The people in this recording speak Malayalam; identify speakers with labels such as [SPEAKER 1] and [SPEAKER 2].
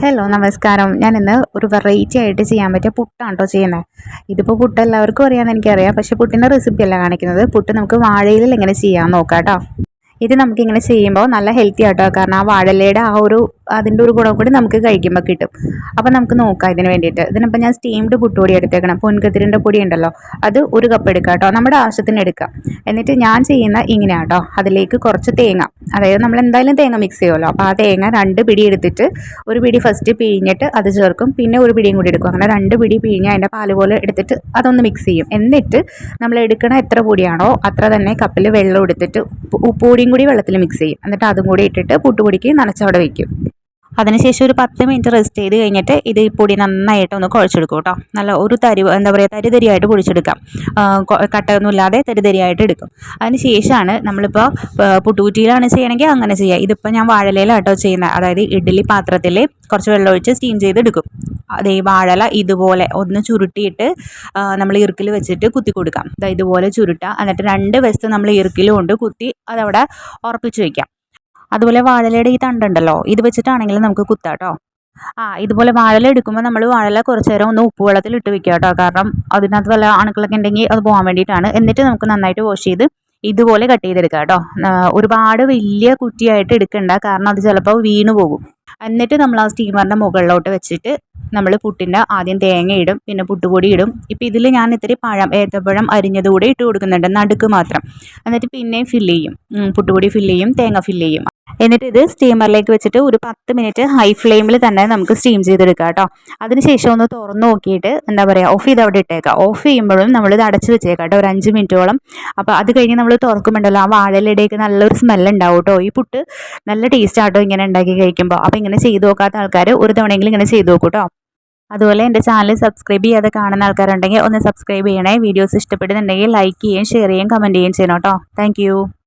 [SPEAKER 1] ഹലോ നമസ്കാരം. ഞാനിന്ന് ഒരു വെറൈറ്റി ആയിട്ട് ചെയ്യാൻ പറ്റിയ പുട്ടാണ് കേട്ടോ ചെയ്യുന്നത്. ഇതിപ്പോൾ പുട്ട് എല്ലാവർക്കും അറിയാമെന്ന് എനിക്കറിയാം. പക്ഷേ പുട്ടിൻ്റെ റെസിപ്പി അല്ല കാണിക്കുന്നത്. പുട്ട് നമുക്ക് വാഴയിലയിൽ എങ്ങനെ ചെയ്യാമെന്ന് നോക്കാം കേട്ടോ. ഇത് നമുക്കിങ്ങനെ ചെയ്യുമ്പോൾ നല്ല ഹെൽത്തി ആട്ടോ. കാരണം ആ വാഴയിലയുടെ അതിൻ്റെ ഒരു ഗുണം കൂടി നമുക്ക് കഴിക്കുമ്പോൾ കിട്ടും. അപ്പോൾ നമുക്ക് നോക്കാം ഇതിന് വേണ്ടിയിട്ട്. ഇതിനിപ്പോൾ ഞാൻ സ്റ്റീംഡ് പുട്ടുപൊടി എടുത്തേക്കണം. പൊൻകതിരിൻ്റെ പൊടി ഉണ്ടല്ലോ, അത് ഒരു കപ്പ് എടുക്കാം കേട്ടോ. നമ്മുടെ ആവശ്യത്തിന് എടുക്കാം. എന്നിട്ട് ഞാൻ ചെയ്യുന്ന ഇങ്ങനെയാണ് കേട്ടോ. അതിലേക്ക് കുറച്ച് തേങ്ങ, അതായത് നമ്മൾ എന്തായാലും തേങ്ങ മിക്സ് ചെയ്യുമല്ലോ. അപ്പോൾ ആ തേങ്ങ 2 പിടി എടുത്തിട്ട് ഒരു പിടി ഫസ്റ്റ് പിഴിഞ്ഞിട്ട് അത് ചേർക്കും. പിന്നെ ഒരു പിടിയും കൂടി എടുക്കും. അങ്ങനെ 2 പിടി പിഴിഞ്ഞ് അതിൻ്റെ പാല് പോലെ എടുത്തിട്ട് അതൊന്ന് മിക്സ് ചെയ്യും. എന്നിട്ട് നമ്മൾ എടുക്കണ എത്ര പൊടിയാണോ അത്ര തന്നെ കപ്പിൽ വെള്ളം എടുത്തിട്ട് ഉപ്പുപൊടിയും കൂടി വെള്ളത്തിൽ മിക്സ് ചെയ്യും. എന്നിട്ട് അതും കൂടി ഇട്ടിട്ട് പുട്ടുപൊടിക്ക് നനച്ചവിടെ വയ്ക്കും. അതിനുശേഷം ഒരു 10 മിനിറ്റ് റെസ്റ്റ് ചെയ്ത് കഴിഞ്ഞിട്ട് ഇത് ഈ പൊടി നന്നായിട്ട് ഒന്ന് കുഴച്ചെടുക്കും കേട്ടോ. നല്ല ഒരു എന്താ പറയുക, തരിതരിയായിട്ട് പൊടിച്ചെടുക്കാം. കട്ടയൊന്നും ഇല്ലാതെ തരിതരിയായിട്ട് എടുക്കും. അതിന് ശേഷമാണ് നമ്മളിപ്പോൾ പുട്ടുകുറ്റിയിലാണ് ചെയ്യണമെങ്കിൽ അങ്ങനെ ചെയ്യുക. ഇതിപ്പോൾ ഞാൻ വാഴയിലാണ് കേട്ടോ ചെയ്യുന്നത്. അതായത് ഇഡ്ഡലി പാത്രത്തിൽ കുറച്ച് വെള്ളം ഒഴിച്ച് സ്റ്റീം ചെയ്തെടുക്കും. അതേ വാഴല ഇതുപോലെ ഒന്ന് ചുരുട്ടിയിട്ട് നമ്മൾ ഇറുക്കിൽ വെച്ചിട്ട് കുത്തി കൊടുക്കാം. ഇതുപോലെ ചുരുട്ടുക. എന്നിട്ട് 2 വശത്ത് നമ്മൾ ഇറുക്കിൽ കൊണ്ട് കുത്തി അതവിടെ ഉറപ്പിച്ച് വയ്ക്കാം. അതുപോലെ വാഴലയുടെ ഈ തണ്ടുണ്ടല്ലോ, ഇത് വെച്ചിട്ടാണെങ്കിലും നമുക്ക് കുത്താം കേട്ടോ. ഇതുപോലെ വാഴല എടുക്കുമ്പോൾ നമ്മൾ വാഴല കുറച്ച് നേരം ഒന്ന് ഉപ്പ് വെള്ളത്തിൽ ഇട്ട് വെക്കുക കേട്ടോ. കാരണം അതിനകത്ത് വല്ല അണുക്കളൊക്കെ ഉണ്ടെങ്കിൽ അത് പോകാൻ വേണ്ടിയിട്ടാണ്. എന്നിട്ട് നമുക്ക് നന്നായിട്ട് വാഷ് ചെയ്ത് ഇതുപോലെ കട്ട് ചെയ്തെടുക്കുക കേട്ടോ. ഒരുപാട് വലിയ കുറ്റിയായിട്ട് എടുക്കണ്ട, കാരണം അത് ചിലപ്പോൾ വീണ് പോകും. എന്നിട്ട് നമ്മൾ ആ സ്റ്റീമറിൻ്റെ മുകളിലോട്ട് വെച്ചിട്ട് നമ്മൾ പുട്ടിൻ്റെ ആദ്യം തേങ്ങ ഇടും, പിന്നെ പുട്ടുപൊടി ഇടും. ഇപ്പം ഇതിൽ ഞാൻ ഇത്തിരി ഏത്തപ്പഴം അരിഞ്ഞതുകൂടെ ഇട്ട് കൊടുക്കുന്നുണ്ട്, നടുക്ക് മാത്രം. എന്നിട്ട് പിന്നെയും ഫില്ല് ചെയ്യും, പുട്ടുപൊടി ഫില്ല് ചെയ്യും, തേങ്ങ ഫില്ല് ചെയ്യും. എന്നിട്ട് ഇത് സ്റ്റീമറിലേക്ക് വെച്ചിട്ട് ഒരു 10 മിനിറ്റ് ഹൈ ഫ്ലെയിമിൽ തന്നെ നമുക്ക് സ്റ്റീം ചെയ്തെടുക്കാം കേട്ടോ. അതിനുശേഷം ഒന്ന് തുറന്ന് നോക്കിയിട്ട് എന്താ പറയുക, ഓഫ് ചെയ്ത് അവിടെ ഇട്ടേക്കാം. ഓഫ് ചെയ്യുമ്പോഴും നമ്മളിത് അടച്ച് വെച്ചേക്കാം കേട്ടോ, ഒരു 5 മിനിറ്റോളം. അപ്പോൾ അത് കഴിഞ്ഞ് നമ്മൾ തുറക്കുമ്പോണ്ടല്ലോ ആ വാഴയിലയുടെയൊക്കെ നല്ലൊരു സ്മെല്ലുണ്ടാവും കേട്ടോ. ഈ പുട്ട് നല്ല ടേസ്റ്റ് ആട്ടോ ഇങ്ങനെ ഉണ്ടാക്കി കഴിക്കുമ്പോൾ. അപ്പോൾ ഇങ്ങനെ ചെയ്ത് നോക്കാത്ത ആൾക്കാർ ഒരു തവണയെങ്കിലും ഇങ്ങനെ ചെയ്ത് നോക്കൂ കേട്ടോ. അതുപോലെ എൻ്റെ ചാനൽ സബ്സ്ക്രൈബ് ചെയ്യാതെ കാണുന്ന ആൾക്കാരുണ്ടെങ്കിൽ ഒന്ന് സബ്സ്ക്രൈബ് ചെയ്യണേ. വീഡിയോസ് ഇഷ്ടപ്പെടുന്നുണ്ടെങ്കിൽ ലൈക്ക് ചെയ്യുകയും ഷെയർ ചെയ്യുകയും കമൻറ്റ് ചെയ്യുകയും ചെയ്യണം കേട്ടോ. താങ്ക്